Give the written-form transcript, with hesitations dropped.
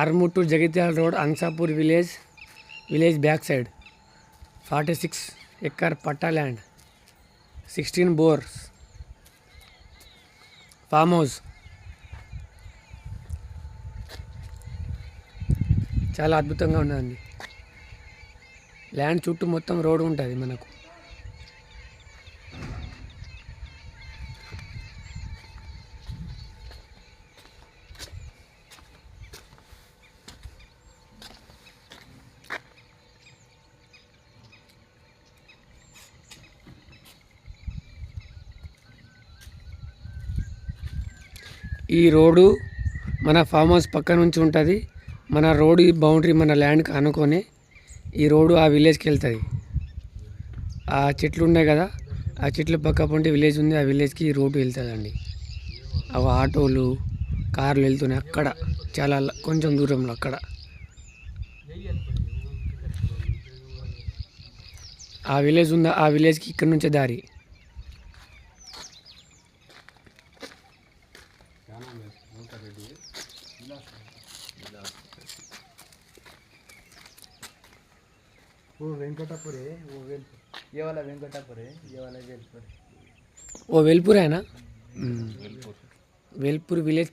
Armur to Jagitial Road, Ansapur village backside. 46 acre patta land. 16 bores. Farm house చాలా అద్భుతంగా ఉన్నదండి. Land చుట్టూ మొత్తం రోడ్ ఉంటుంది మనకు. ఈ రోడ్డు మన ఫామ్ హౌస్ పక్క నుంచి ఉంటుంది. మన రోడ్ బౌండరీ మన ల్యాండ్కి అనుకొని ఈ రోడ్డు ఆ విలేజ్కి వెళ్తుంది. ఆ చెట్లు ఉన్నాయి కదా, ఆ చెట్ల పక్క పొంటి విలేజ్ ఉంది, ఆ విలేజ్కి ఈ రోడ్డు వెళ్తుందండి. అవి ఆటోలు కార్లు వెళ్తున్నాయి అక్కడ చాలా కొంచెం దూరంలో. అక్కడ ఆ విలేజ్ ఉంది, ఆ విలేజ్కి ఇక్కడ నుంచే దారి. वो वेलपुर है ना, वेलपुर विलेज